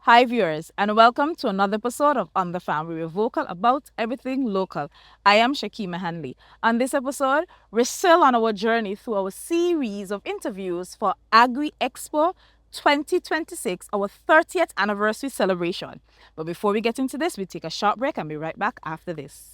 Hi, viewers, and welcome to another episode of On the Farm, where we're vocal about everything local. I am Shakima Hanley. On this episode, we're still on our journey through our series of interviews for Agri-Expo 2026, our 30th anniversary celebration. But before we get into this, we take a short break and be right back after this.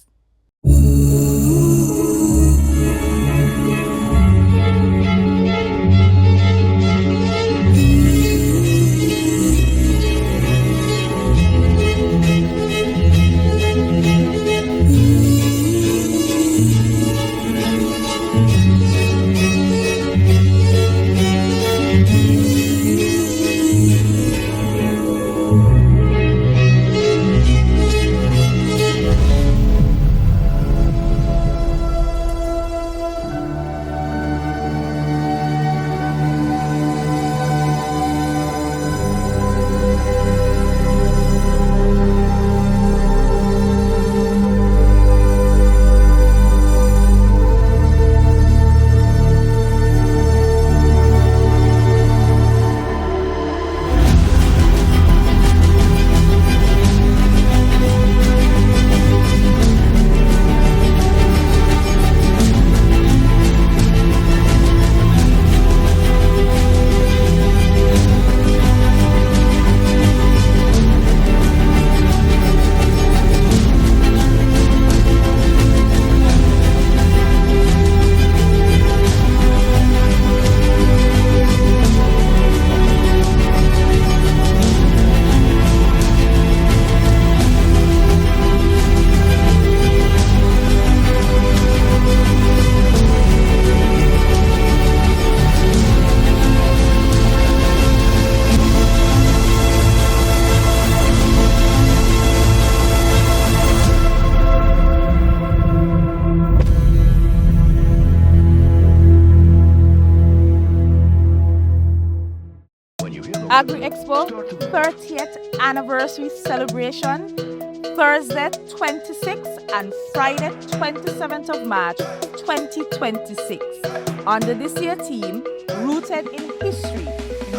Agri-Expo 30th anniversary celebration, Thursday 26th and Friday 27th of March 2026. Under this year theme, Rooted in History,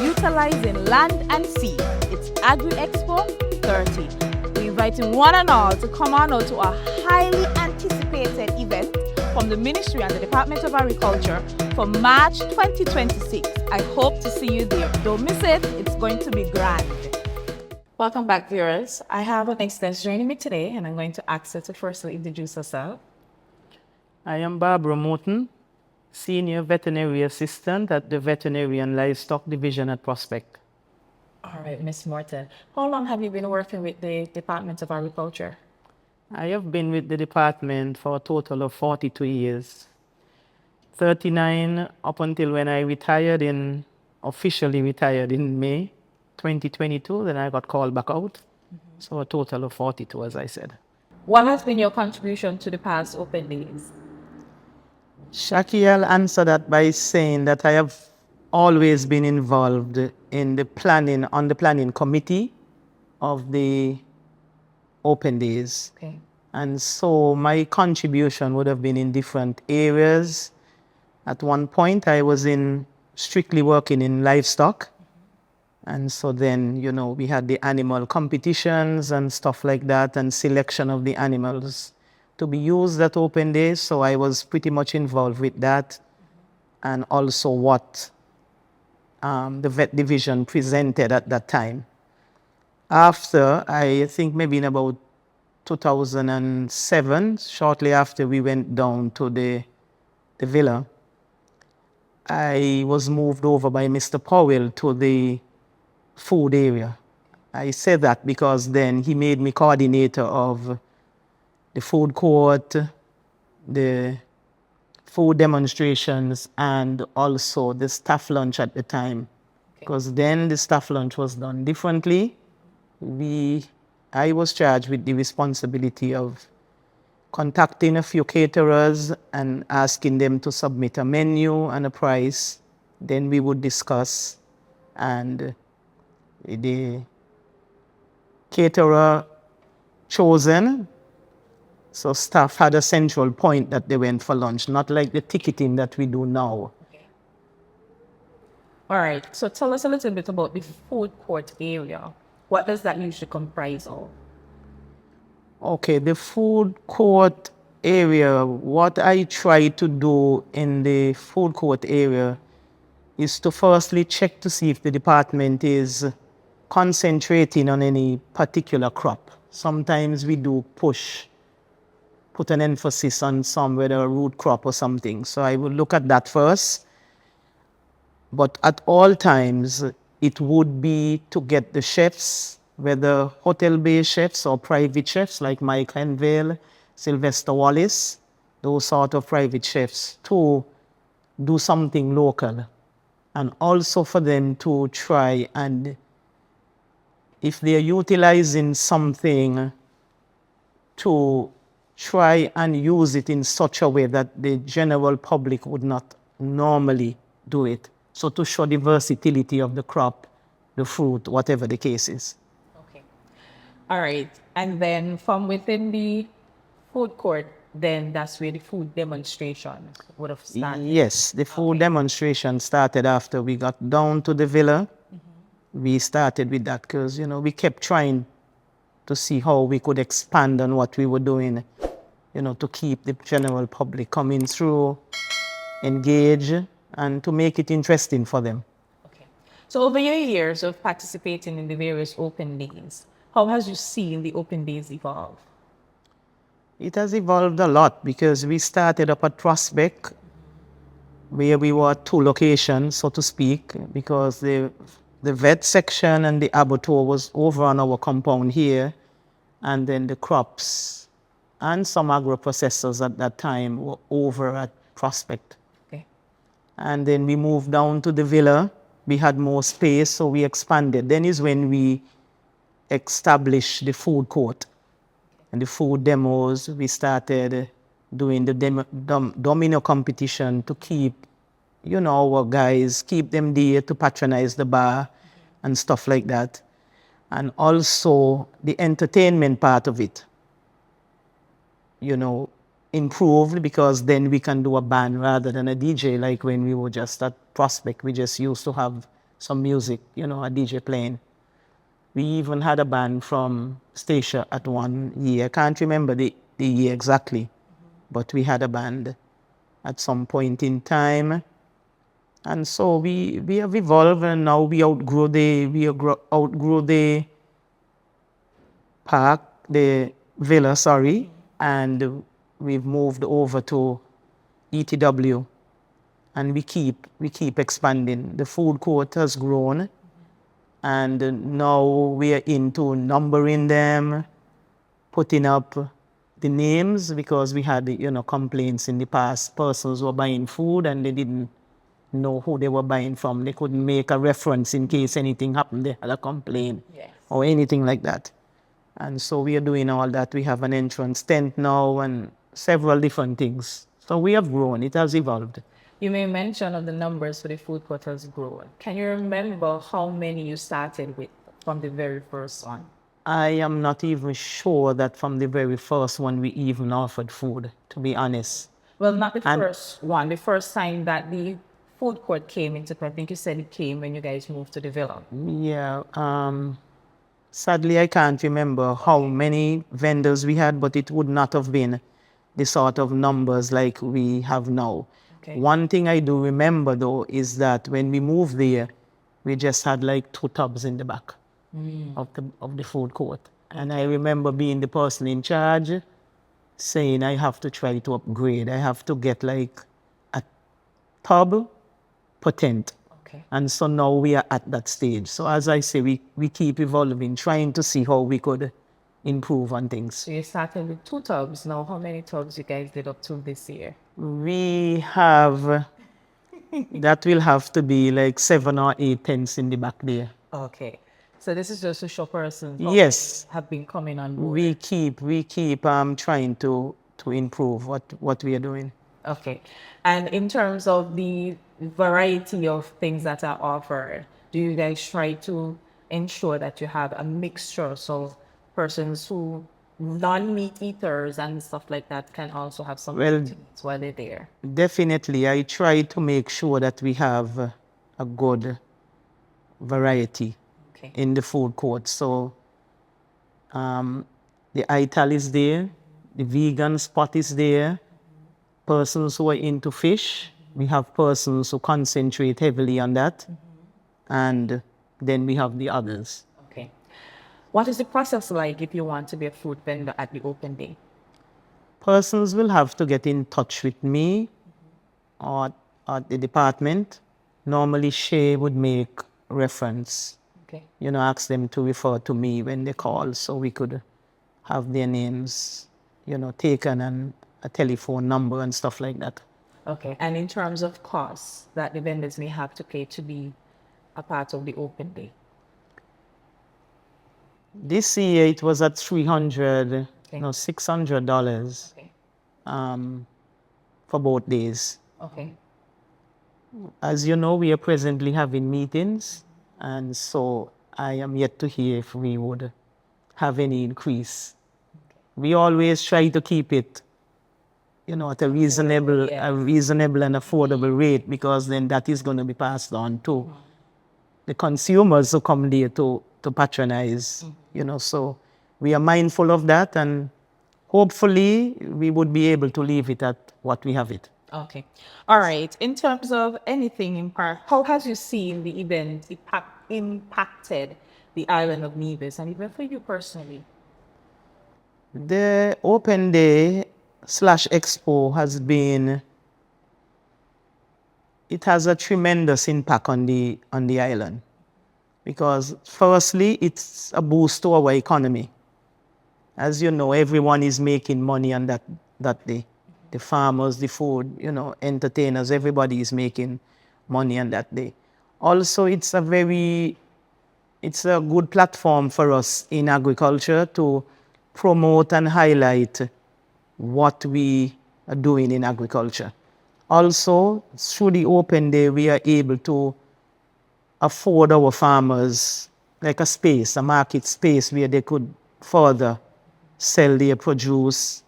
Utilizing Land and Sea, it's Agri-Expo 30. We're inviting one and all to come on out to a highly anticipated event from the Ministry and the Department of Agriculture for March 2026. I hope to see you there. Don't miss it. It's going to be grand. Welcome back, viewers. I have an guest joining me today, and I'm going to ask her to firstly introduce herself. I am Barbara Morton, Senior Veterinary Assistant at the Veterinary and Livestock Division at Prospect. All right, Miss Morton. How long have you been working with the Department of Agriculture? I have been with the department for a total of 42 years. 39 up until when I officially retired in May 2022, then I got called back out. So a total of 42, as I said. What has been your contribution to the past open days? Shaki, I'll answer that by saying that I have always been involved in the planning committee of the open days. Okay. And so my contribution would have been in different areas. At one point, I was strictly working in livestock. And so then, we had the animal competitions and stuff like that, and selection of the animals to be used at open days. So I was pretty much involved with that, and also what the vet division presented at that time. After, I think maybe in about 2007, shortly after we went down to the villa, I was moved over by Mr. Powell to the food area. I say that because then he made me coordinator of the food court, the food demonstrations, and also the staff lunch at the time. Because then the staff lunch was done differently. I was charged with the responsibility of contacting a few caterers and asking them to submit a menu and a price. Then we would discuss, and the caterer chosen, so staff had a central point that they went for lunch, not like the ticketing that we do now. All right, so tell us a little bit about the food court area. What does that usually comprise of? Okay, the food court area, what I try to do in the food court area is to firstly check to see if the department is concentrating on any particular crop. Sometimes we do put an emphasis on some, whether a root crop or something. So I will look at that first. But at all times, it would be to get the chefs, whether hotel-based chefs or private chefs like Mike Henville, Sylvester Wallace, those sort of private chefs, to do something local. And also for them to try and, if they're utilizing something, to try and use it in such a way that the general public would not normally do it. So to show the versatility of the crop, the fruit, whatever the case is. Okay. All right. And then from within the food court, then that's where the food demonstration would have started. Yes, the food demonstration started after we got down to the villa. We started with that because, we kept trying to see how we could expand on what we were doing, to keep the general public coming through, engage, and to make it interesting for them. Okay. So over your years of participating in the various open days, how has you seen the open days evolve? It has evolved a lot because we started up at Prospect, where we were at 2 locations, so to speak, because the vet section and the abattoir was over on our compound here, and then the crops and some agro-processors at that time were over at Prospect. Okay. And then we moved down to the villa. We had more space, so we expanded. Then is when we established the food court and the food demos. We started doing the domino competition to keep, our guys, keep them there to patronize the bar and stuff like that. And also the entertainment part of it, improved, because then we can do a band rather than a DJ. Like when we were just at Prospect, we just used to have some music, a DJ playing. We even had a band from Stacia at one year. I can't remember the year exactly, but we had a band at some point in time. And so we have evolved, and now we outgrow the park, the villa, sorry, and we've moved over to ETW, and we keep expanding. The food court has grown, and now we are into numbering them, putting up the names, because we had complaints in the past. Persons were buying food and they didn't know who they were buying from. They couldn't make a reference in case anything happened. They had a complaint or anything like that. And so we are doing all that. We have an entrance tent now and several different things. So we have grown. It has evolved. You made mention of the numbers for the food court has grown. Can you remember how many you started with from the very first one? I am not even sure that from the very first one we even offered food, to be honest. Well, not the first one. The first time that the food court came into play. I think you said it came when you guys moved to the villa. Yeah. Sadly, I can't remember how many vendors we had, but it would not have been the sort of numbers like we have now. Okay. One thing I do remember, though, is that when we moved there, we just had like 2 tubs in the back of the food court. And I remember being the person in charge saying, I have to try to upgrade. I have to get like a tub per tent. Okay. And so now we are at that stage. So as I say, we keep evolving, trying to see how we could improve on things. So you started with 2 tubs. Now, how many tubs you guys did up to this year? We have, that will have to be like 7 or 8 tents in the back there. Okay. So this is just to show persons Yes. have been coming on board. We keep trying to improve what we are doing. Okay. And in terms of the variety of things that are offered, do you guys try to ensure that you have a mixture so persons who non-meat eaters and stuff like that can also have some to eat while they're there? Definitely. I try to make sure that we have a good variety. in the food court. So the ital is there, the vegan spot is there, persons who are into fish, we have persons who concentrate heavily on that, and then we have the others. Okay. What is the process like if you want to be a food vendor at the open day? Persons will have to get in touch with me or at the department. Normally, Shay would make reference, Okay. ask them to refer to me when they call so we could have their names, taken and a telephone number and stuff like that. Okay. And in terms of costs that the vendors may have to pay to be a part of the open day? This year it was at $300, Okay. no, $600 Okay. for both days. Okay. As you know, we are presently having meetings, and so I am yet to hear if we would have any increase. We always try to keep it, at a reasonable and affordable rate, because then that is going to be passed on to the consumers who come there to patronize, So we are mindful of that, and hopefully we would be able to leave it at what we have it. Okay. All right. In terms of anything in part, how has you seen the event impacted the island of Nevis, and even for you personally? The open day / expo it has a tremendous impact on the island, because firstly, it's a boost to our economy. As you know, everyone is making money on that day. The farmers, the food, entertainers, everybody is making money on that day. Also, it's a good platform for us in agriculture to promote and highlight what we are doing in agriculture. Also, through the open day, we are able to afford our farmers like a market space where they could further sell their produce.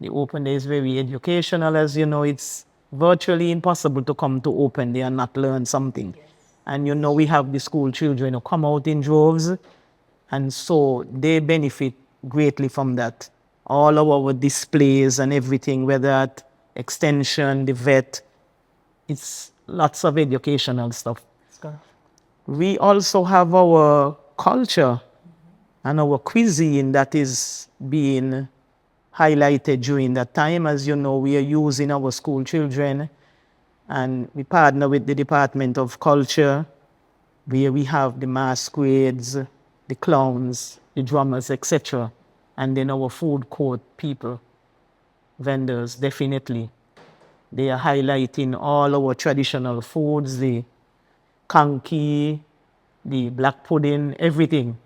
The open day is very educational. As you know, it's virtually impossible to come to open day and not learn something. Yes. And we have the school children who come out in droves, and so they benefit greatly from that. All of our displays and everything, whether at extension, the vet, it's lots of educational stuff. We also have our culture and our cuisine that is being highlighted during that time. As you know, we are using our school children, and we partner with the Department of Culture, where we have the masquerades, the clowns, the drummers, etc. And then our food court people, vendors, definitely. They are highlighting all our traditional foods, the kanki, the black pudding, everything,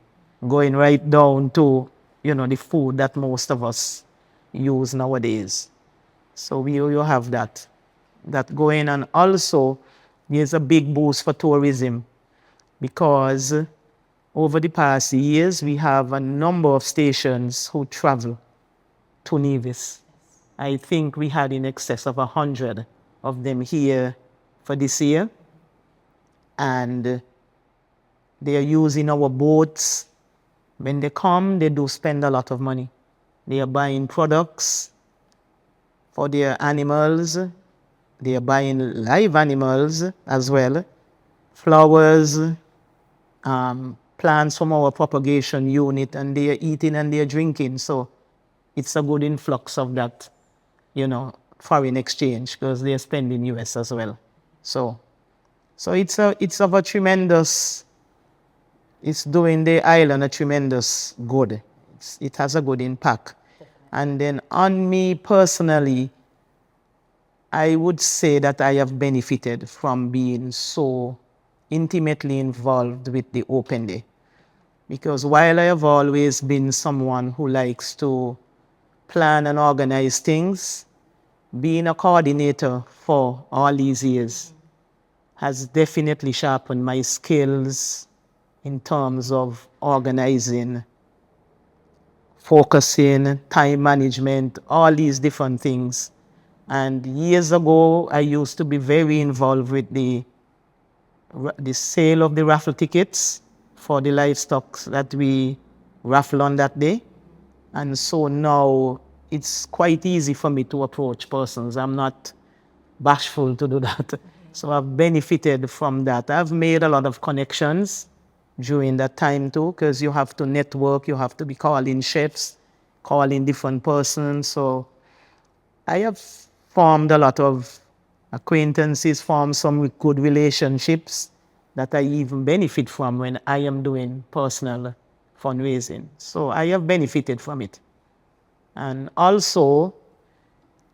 going right down to, the food that most of us use nowadays. So you have that going on. Also, there's a big boost for tourism, because over the past years, we have a number of stations who travel to Nevis. I think we had in excess of 100 of them here for this year. And they are using our boats. When they come, they do spend a lot of money. They are buying products for their animals. They are buying live animals as well. Flowers, plants from our propagation unit, and they are eating and they are drinking. So it's a good influx of that, foreign exchange, because they are spending US as well. So it's of a tremendous, it's doing the island a tremendous good. It has a good impact. And then on me personally, I would say that I have benefited from being so intimately involved with the open day. Because while I have always been someone who likes to plan and organize things, being a coordinator for all these years has definitely sharpened my skills in terms of organizing, focusing, time management, all these different things. And years ago, I used to be very involved with the sale of the raffle tickets for the livestock that we raffle on that day. And so now it's quite easy for me to approach persons. I'm not bashful to do that. So I've benefited from that. I've made a lot of connections during that time too, because you have to network, you have to be calling chefs, calling different persons. So I have formed a lot of acquaintances, formed some good relationships that I even benefit from when I am doing personal fundraising. So I have benefited from it. And also,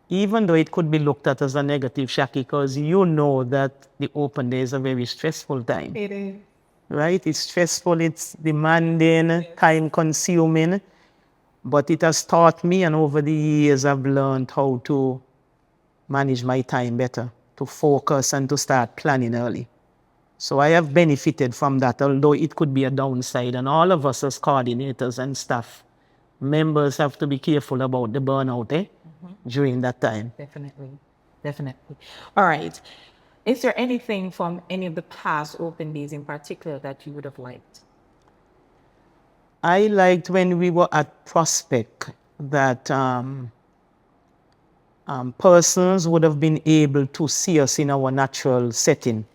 even though it could be looked at as a negative, Shaki, because you know that the open day is a very stressful time. It is. Right? It's stressful, it's demanding, time consuming, but it has taught me, and over the years I've learned how to manage my time better, to focus and to start planning early. So I have benefited from that, although it could be a downside. And all of us as coordinators and staff members have to be careful about the burnout during that time. Definitely. Definitely. All right. Is there anything from any of the past open days in particular that you would have liked? I liked when we were at Prospect that persons would have been able to see us in our natural setting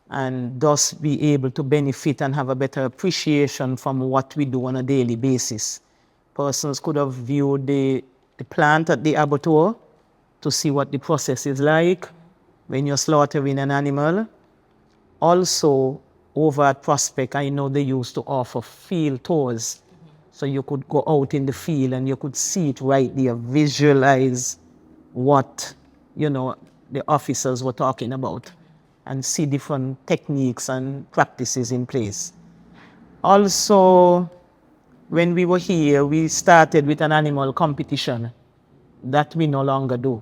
and thus be able to benefit and have a better appreciation from what we do on a daily basis. Persons could have viewed the plant at the abattoir to see what the process is like when you're slaughtering an animal. Also, over at Prospect, I know they used to offer field tours. So you could go out in the field and you could see it right there, visualize what, the officers were talking about and see different techniques and practices in place. Also, when we were here, we started with an animal competition that we no longer do.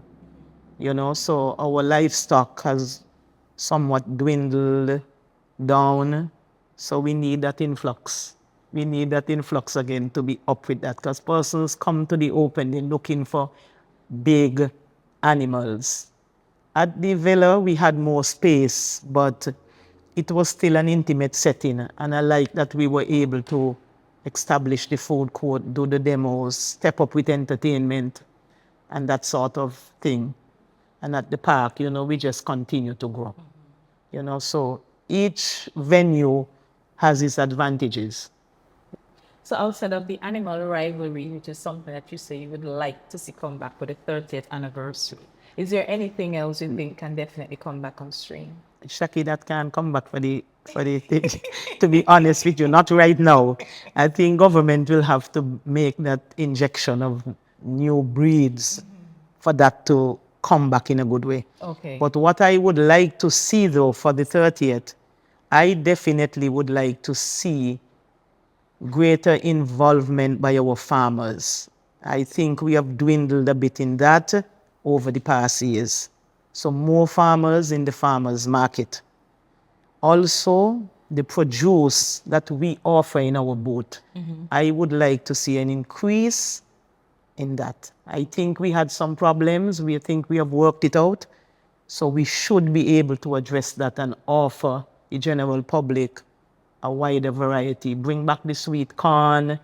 So our livestock has somewhat dwindled down. So we need that influx. We need that influx again to be up with that, because persons come to the opening looking for big animals. At the villa, we had more space, but it was still an intimate setting. And I like that we were able to establish the food court, do the demos, step up with entertainment, and that sort of thing. And at the park, we just continue to grow. So each venue has its advantages. So outside of the animal rivalry, which is something that you say you would like to see come back for the 30th anniversary, is there anything else you think can definitely come back on stream? Shaki, that can come back for the thing. To be honest with you, not right now. I think government will have to make that injection of new breeds for that to come back in a good way. Okay. But what I would like to see though for the 30th, I definitely would like to see greater involvement by our farmers. I think we have dwindled a bit in that over the past years. So more farmers in the farmers market. Also, the produce that we offer in our booth, I would like to see an increase in that. I think we had some problems. We think we have worked it out. So we should be able to address that and offer the general public a wider variety. Bring back the sweet corn,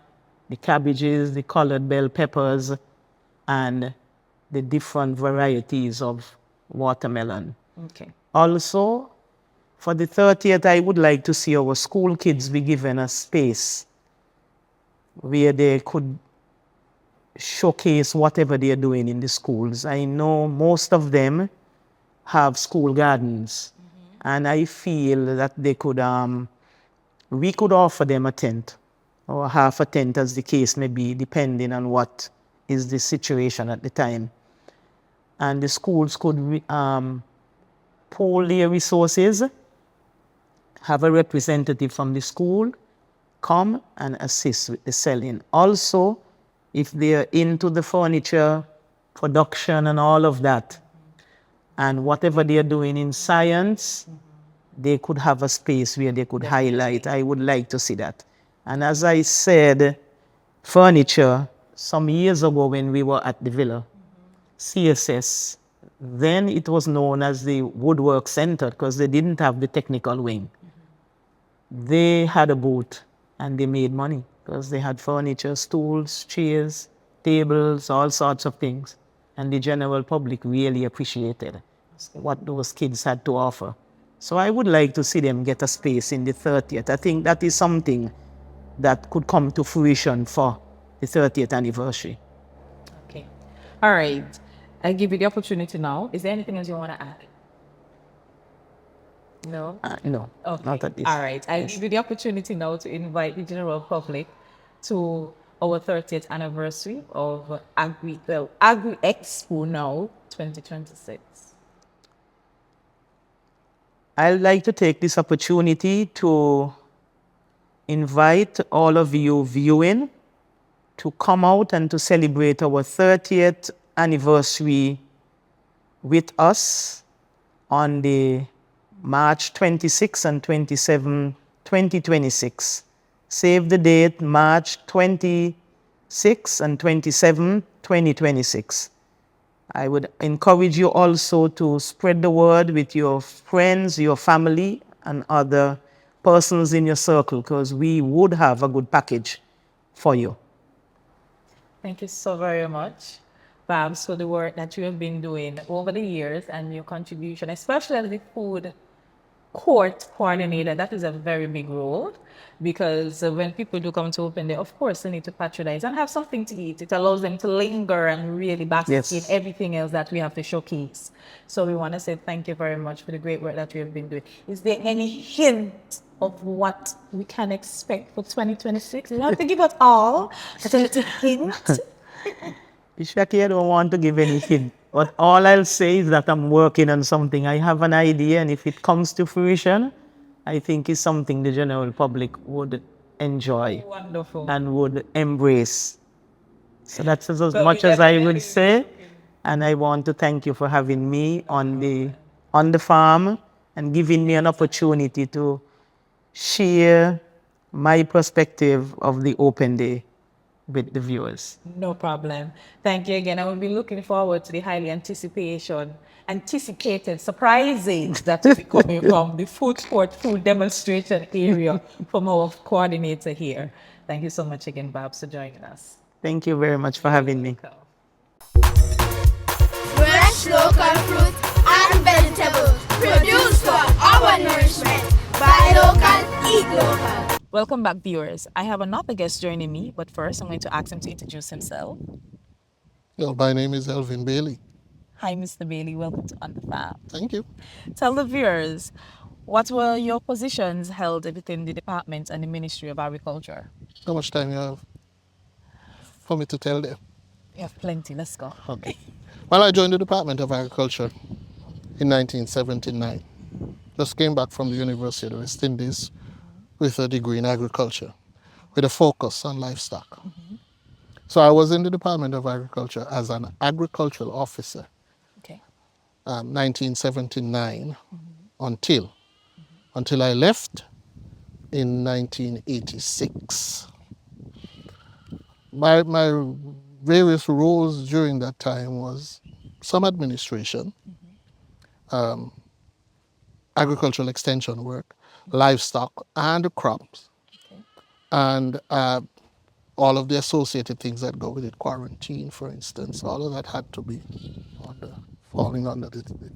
the cabbages, the colored bell peppers, and the different varieties of watermelon. Okay. Also, for the 30th, I would like to see our school kids be given a space where they could showcase whatever they're doing in the schools. I know most of them have school gardens, and I feel that they could, we could offer them a tent or half a tent, as the case may be, depending on what is the situation at the time. And the schools could pool their resources, have a representative from the school come and assist with the selling. Also, if they're into the furniture production and all of that, and whatever they're doing in science, they could have a space where they could highlight. I would like to see that. And as I said, furniture, some years ago when we were at the villa, CSS, then it was known as the Woodwork Center because they didn't have the technical wing. They had a booth and they made money because they had furniture, stools, chairs, tables, all sorts of things. And the general public really appreciated what those kids had to offer. So I would like to see them get a space in the 30th. I think that is something that could come to fruition for the 30th anniversary. Okay. All right. I give you the opportunity now. Is there anything else you want to add? No? No, Okay. not at this. All right. I give you the opportunity now to invite the general public to our 30th anniversary of Agri-Expo now 2026. I'd like to take this opportunity to invite all of you viewing to come out and to celebrate our 30th anniversary with us on the March 26 and 27, 2026. Save the date, March 26 and 27, 2026. I would encourage you also to spread the word with your friends, your family, and other persons in your circle, because we would have a good package for you. Thank you so very much, Babs, for the work that you have been doing over the years and your contribution, especially as the food court coordinator. That is a very big role because when people do come to open day, of course, they need to patronize and have something to eat. It allows them to linger and really bask in everything else that we have to showcase. So we want to say thank you very much for the great work that you have been doing. Is there any hint of what we can expect for 2026? You don't have to give us all, but a little hint. Ishaki, I don't want to give any hint, but all I'll say is that I'm working on something. I have an idea, and if it comes to fruition, I think it's something the general public would enjoy and would embrace. So that's as much as I would say. And I want to thank you for having me on the farm and giving me an opportunity to share my perspective of the open day with the viewers. No problem. Thank you again. I will be looking forward to the highly anticipated surprises that will be coming from the food court food demonstration area from our coordinator here. Thank you so much again, Babs, for joining us. Thank you very much for having me. Fresh local fruit and vegetables produced for our nourishment. Buy local, eat local. Welcome back, viewers. I have another guest joining me, but first I'm going to ask him to introduce himself. Well, my name is Elvin Bailey. Hi, Mr. Bailey. Welcome to On the Farm. Thank you. Tell the viewers, what were your positions held within the department and the Ministry of Agriculture? How much time you have for me to tell them? We have plenty. Let's go. Okay. Well, I joined the Department of Agriculture in 1979. Just came back from the University of the West Indies with a degree in agriculture with a focus on livestock. So I was in the Department of Agriculture as an agricultural officer, Okay. 1979 until I left in 1986. My various roles during that time was some administration, agricultural extension work, livestock and crops, and all of the associated things that go with it, quarantine, for instance, all of that had to be falling under the thing.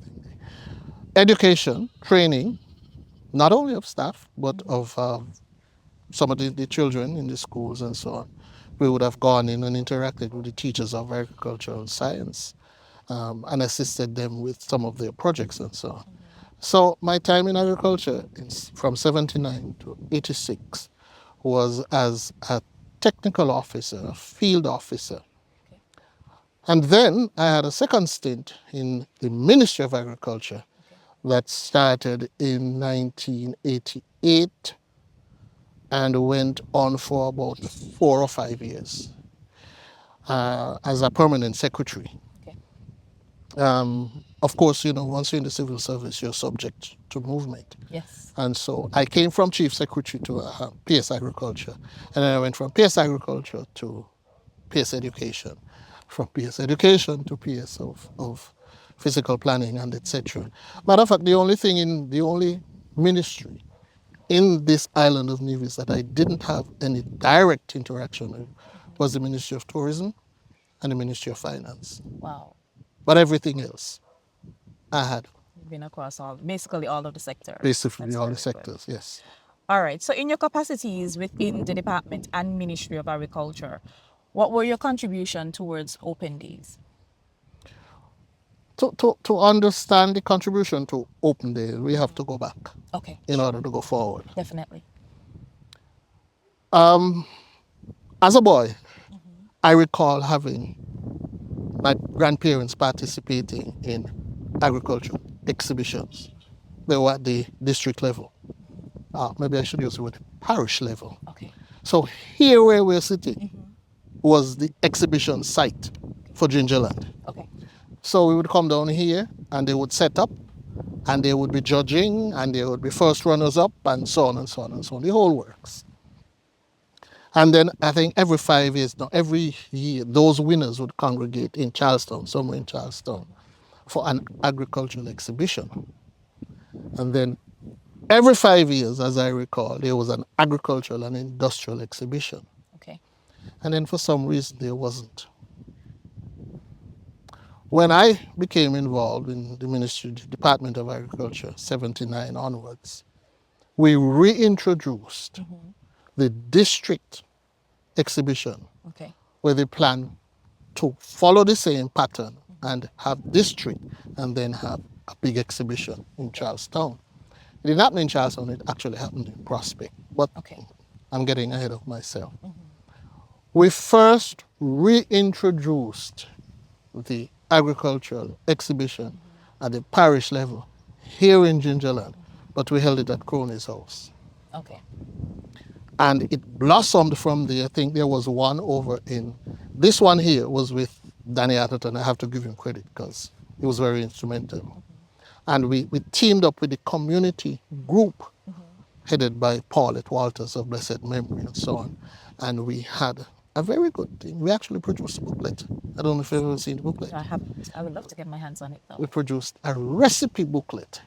Education, training, not only of staff, but of some of the children in the schools and so on. We would have gone in and interacted with the teachers of agricultural science and assisted them with some of their projects and so on. So my time in agriculture from 79 to 86 was as a technical officer, a field officer. And then I had a second stint in the Ministry of Agriculture that started in 1988 and went on for about 4 or 5 years as a permanent secretary. Of course, once you're in the civil service, you're subject to movement. Yes. And so I came from chief secretary to PS Agriculture, and then I went from PS Agriculture to PS Education, from PS Education to PS of physical planning and etc. Matter of fact, the only ministry in this island of Nevis that I didn't have any direct interaction with was the Ministry of Tourism and the Ministry of Finance. Wow. But everything else I had. You've been across basically all of the sectors. Basically That's all the very good. sectors, yes. All right. So, in your capacities within the department and Ministry of Agriculture, what were your contribution towards Open Days? To understand the contribution to Open Days, we have to go back Okay. in order to go forward. Definitely. As a boy, I recall having my grandparents participating in agricultural exhibitions. They were at the district level. Maybe I should use the word parish level. Okay. So here where we're sitting was the exhibition site for Gingerland. Okay. So we would come down here and they would set up and they would be judging and there would be first runners up and so on and so on and so on, the whole works. And then I think every 5 years, no, every year, those winners would congregate in Charlestown, somewhere in Charlestown, for an agricultural exhibition. And then every 5 years, as I recall, there was an agricultural and industrial exhibition. Okay. And then for some reason, there wasn't. When I became involved in the Ministry, Department of Agriculture, 79 onwards, we reintroduced the district exhibition Okay. where they plan to follow the same pattern and have district and then have a big exhibition in Charlestown. It didn't happen in Charlestown, it actually happened in Prospect, but Okay. I'm getting ahead of myself. We first reintroduced the agricultural exhibition at the parish level here in Gingerland, but we held it at Crony's house. Okay. And it blossomed from there. I think there was one over in, this one here was with Danny Atherton. I have to give him credit because he was very instrumental. And we teamed up with the community group headed by Paulette Walters of blessed memory and so on. And we had a very good thing. We actually produced a booklet. I don't know if you've ever seen the booklet. I would love to get my hands on it though. We produced a recipe booklet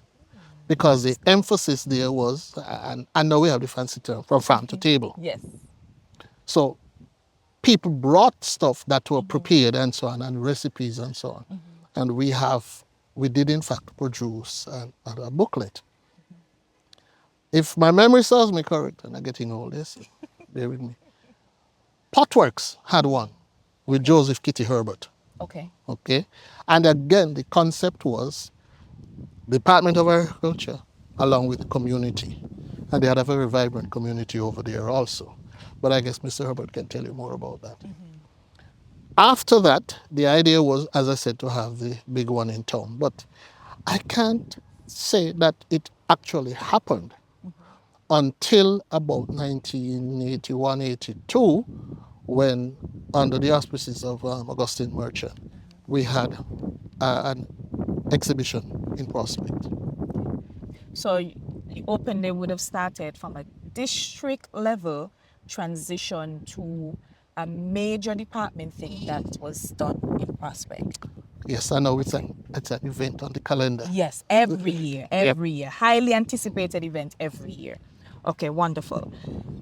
because the emphasis there was, and now we have the fancy term, from farm to table. Yes. So people brought stuff that were prepared and so on, and recipes and so on. And we did in fact produce a booklet. If my memory serves me correct, and I'm getting old, yes, bear with me. Potworks had one with Joseph Kitty Herbert. Okay. Okay. And again, the concept was Department of Agriculture along with the community. And they had a very vibrant community over there also. But I guess Mr. Herbert can tell you more about that. After that, the idea was, as I said, to have the big one in town. But I can't say that it actually happened until about 1981, 82, when, under the auspices of Augustine Merchant, we had an exhibition in Prospect. So the Open Day would have started from a district level transition to a major department thing that was done in Prospect. Yes, I know it's an event on the calendar. Yes, every year. Highly anticipated event every year. Okay, wonderful.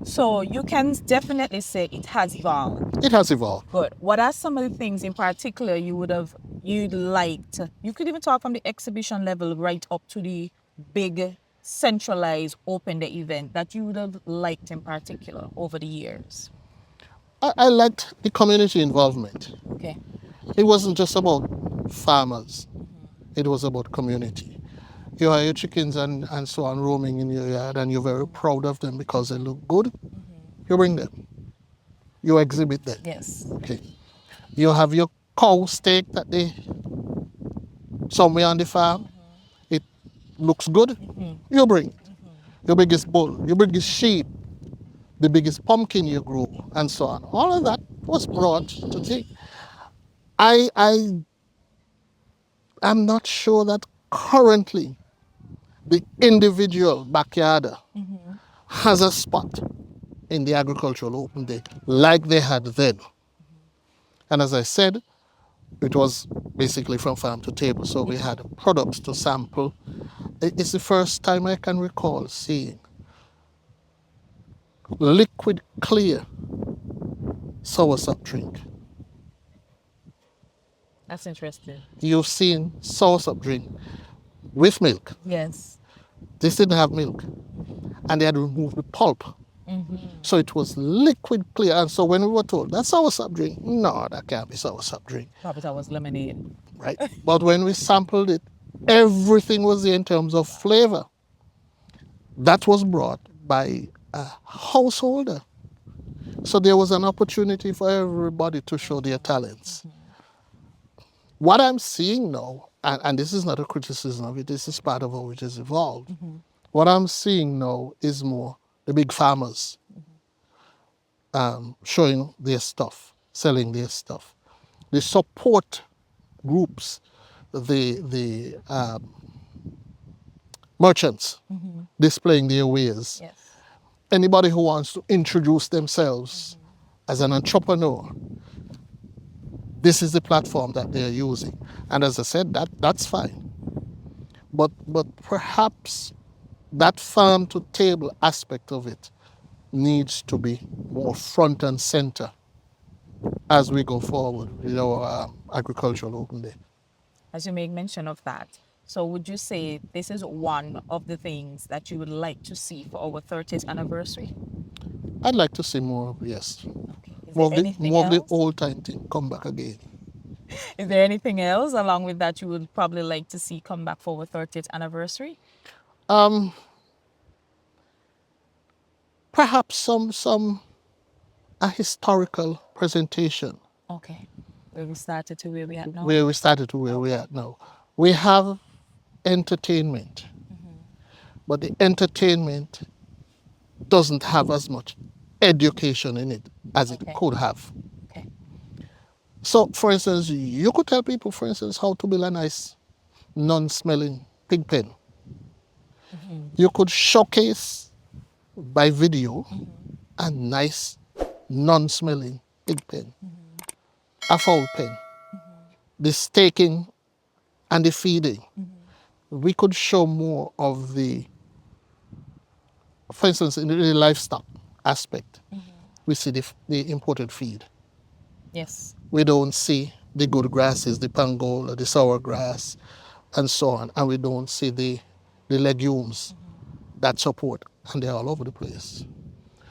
So you can definitely say it has evolved. It has evolved. Good. What are some of the things in particular you'd liked? You could even talk from the exhibition level right up to the big centralized Open Day event that you would have liked in particular over the years. I liked the community involvement. Okay. It wasn't just about farmers. It was about community. You have your chickens and so on roaming in your yard and you're very proud of them because they look good. You bring them. You exhibit them. Yes. Okay. You have your cow steak that they somewhere on the farm. It looks good. You bring it. Your biggest bull, your biggest sheep, the biggest pumpkin you grew, and so on. All of that was brought to take. I'm not sure that currently the individual backyarder has a spot in the agricultural open day like they had then. And as I said, it was basically from farm to table. So we had products to sample. It's the first time I can recall seeing liquid clear soursop drink. That's interesting. You've seen soursop drink with milk. Yes. This didn't have milk. And they had removed the pulp. So it was liquid clear. And so when we were told, that's soursop drink, no, that can't be soursop drink, Probably that was lemonade. right? But when we sampled it, everything was there in terms of flavor. That was brought by a householder. So there was an opportunity for everybody to show their talents. What I'm seeing now, and this is not a criticism of it, this is part of how it has evolved. What I'm seeing now is more the big farmers showing their stuff, selling their stuff. The support groups, the merchants displaying their wares. Yes. Anybody who wants to introduce themselves as an entrepreneur, this is the platform that they're using. And as I said, that's fine. But perhaps that farm to table aspect of it needs to be more front and center as we go forward with our agricultural open day. As you make mention of that, so would you say this is one of the things that you would like to see for our 30th anniversary? I'd like to see more of, yes, Okay. Is more there of the, anything more of the else? old time thing come back again. Is there anything else along with that you would probably like to see come back for our 30th anniversary? Perhaps some a historical presentation Okay. Where we started to where we are now? where we started to where we are now. We have entertainment, but the entertainment doesn't have as much education in it as it Okay. could have. Okay. So, for instance, you could tell people, for instance, how to build a nice non-smelling pig pen. You could showcase by video a nice non-smelling pig pen, a fowl pen, the staking and the feeding. We could show more of the, for instance, in the livestock aspect, we see the imported feed. Yes. We don't see the good grasses, the pangola, the sour grass, and so on. And we don't see the legumes that support, and they're all over the place.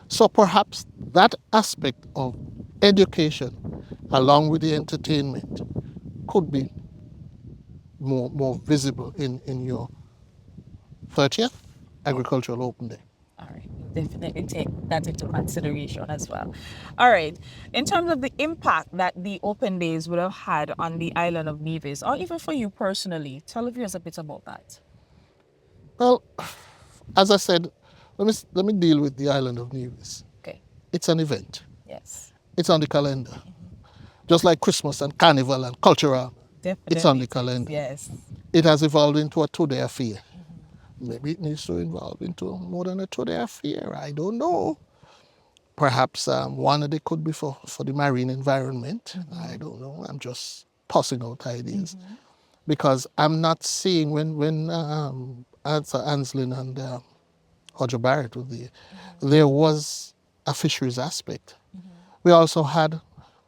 So perhaps that aspect of education, along with the entertainment, could be more visible in your 30th Agricultural Open Day. All right, we'll definitely take that into consideration as well. All right, in terms of the impact that the open days would have had on the island of Nevis, or even for you personally, tell us a bit about that. Well, as I said, let me deal with the island of Nevis. Okay. It's an event. Yes. It's on the calendar. Just like Christmas and Carnival and Cultural, Definitely. it's on the calendar. Yes. It has evolved into a two-day affair. Maybe it needs to evolve into more than a two-day affair. I don't know. Perhaps one day could be for the marine environment. I don't know. I'm just tossing out ideas. Because I'm not seeing when Anslin and Roger Barrett was there was a fisheries aspect. We also had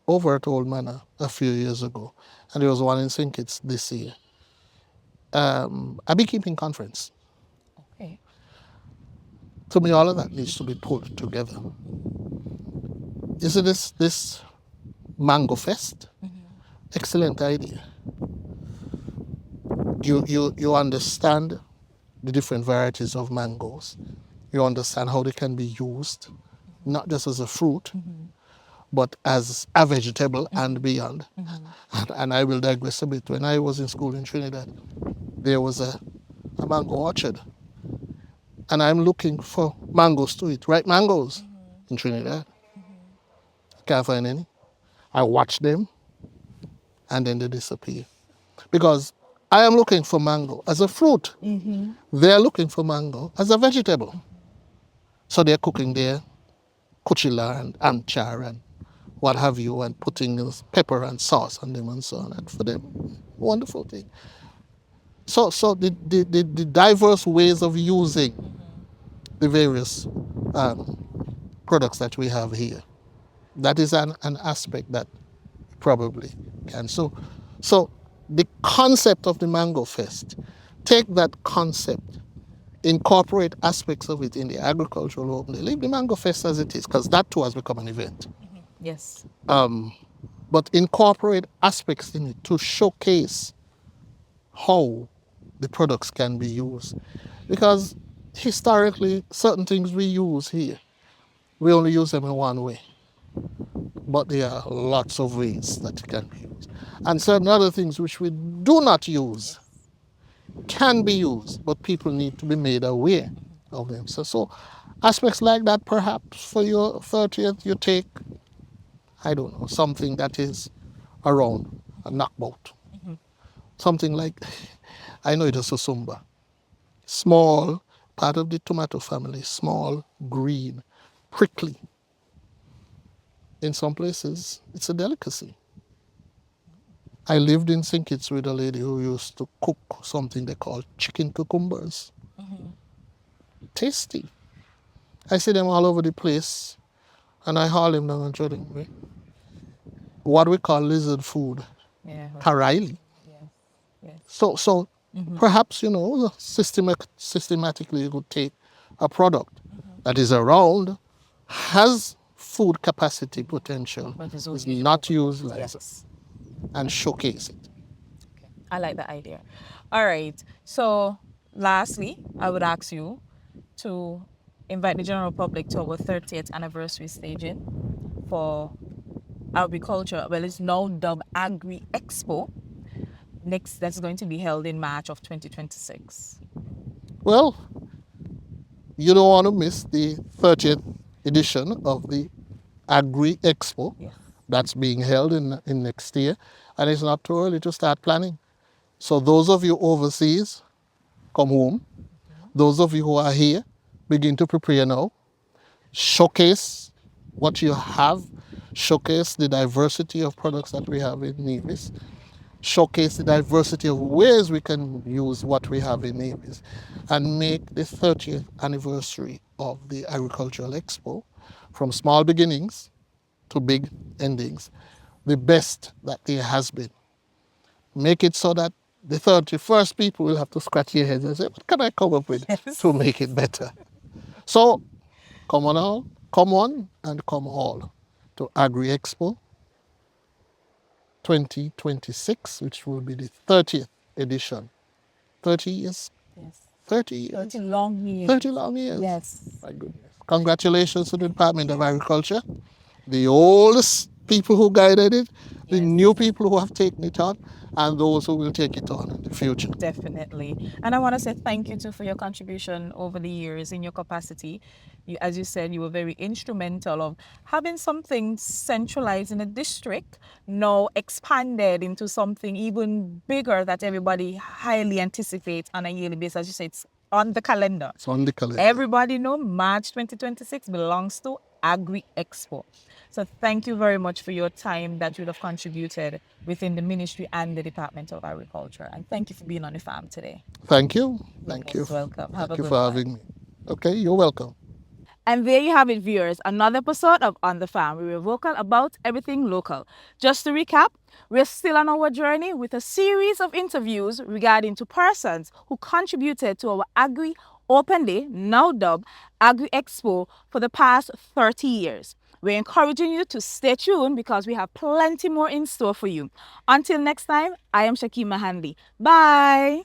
over at Old Manor a few years ago, and there was one in St. Kitts this year, a beekeeping conference. Okay. To me, all of that needs to be pulled together. Is it this Mango Fest? Excellent idea. You understand the different varieties of mangoes. You understand how they can be used, not just as a fruit, but as a vegetable and beyond. And I will digress a bit. When I was in school in Trinidad, there was a mango orchard. And I'm looking for mangoes to eat, ripe mangoes in Trinidad. Can't find any. I watch them and then they disappear. Because I am looking for mango as a fruit. They're looking for mango as a vegetable. So they're cooking their kuchila and amchar and what have you, and putting pepper and sauce on them and so on. And for them, wonderful thing. So the diverse ways of using the various products that we have here. That is an aspect that probably can. So the concept of the Mango Fest, take that concept, incorporate aspects of it in the agricultural open day. Leave the Mango Fest as it is, because that too has become an event. Yes. But incorporate aspects in it to showcase how the products can be used. Because historically, certain things we use here, we only use them in one way. But there are lots of ways that it can be used. And certain other things which we do not use can be used, but people need to be made aware of them. So aspects like that, perhaps for your 30th, you take, I don't know, something that is around a knockabout. Something like, I know it is susumba. Small, part of the tomato family, small, green, prickly. In some places, it's a delicacy. I lived in St. Kitts with a lady who used to cook something they call chicken cucumbers. Tasty. I see them all over the place, and I haul them down and throw them away. What we call lizard food, Yeah. karaili. Yes. So perhaps, systematically you could take a product that is around, has food capacity potential, But it's is only not used like that, Yes. and showcase it. I like the idea. All right. So, lastly, I would ask you to invite the general public to our 30th anniversary staging for agriculture. Well, it's now dubbed Agri-Expo. Next, that's going to be held in March of 2026. Well, you don't want to miss the 30th edition of the Agri-Expo. Yes. That's being held in next year, and it's not too early to start planning. So those of you overseas, come home. Those of you who are here, begin to prepare now. Showcase what you have. Showcase the diversity of products that we have in Nevis. Showcase the diversity of ways we can use what we have in Nevis. And make the 30th anniversary of the Agricultural Expo, from small beginnings to big endings, the best that there has been. Make it so that the 31st people will have to scratch their heads and say, what can I come up with to make it better? So come on and come all to Agri-Expo 2026, which will be the 30th edition. 30 years? Yes. 30 years. 30 long years. 30 long years. Yes. My goodness. Congratulations to the Department of Agriculture, the oldest people who guided it, the new people who have taken it on, and those who will take it on in the future. Definitely. And I want to say thank you too for your contribution over the years in your capacity. You, as you said, you were very instrumental of having something centralized in a district, now expanded into something even bigger that everybody highly anticipates on a yearly basis. As you said, it's on the calendar. It's on the calendar. Everybody know March 2026 belongs to Agri-Expo. So thank you very much for your time that you have contributed within the ministry and the Department of Agriculture. And thank you for being on the farm today. Thank you. Thank you. Most welcome. Have Thank a you good for one. having me. Okay, you're welcome. And there you have it, viewers. Another episode of On the Farm. We were vocal about everything local. Just to recap, we're still on our journey with a series of interviews regarding to persons who contributed to our Agri Open Day, now dubbed Agri-Expo, for the past 30 years. We're encouraging you to stay tuned because we have plenty more in store for you. Until next time, I am Shakima Hanley. Bye.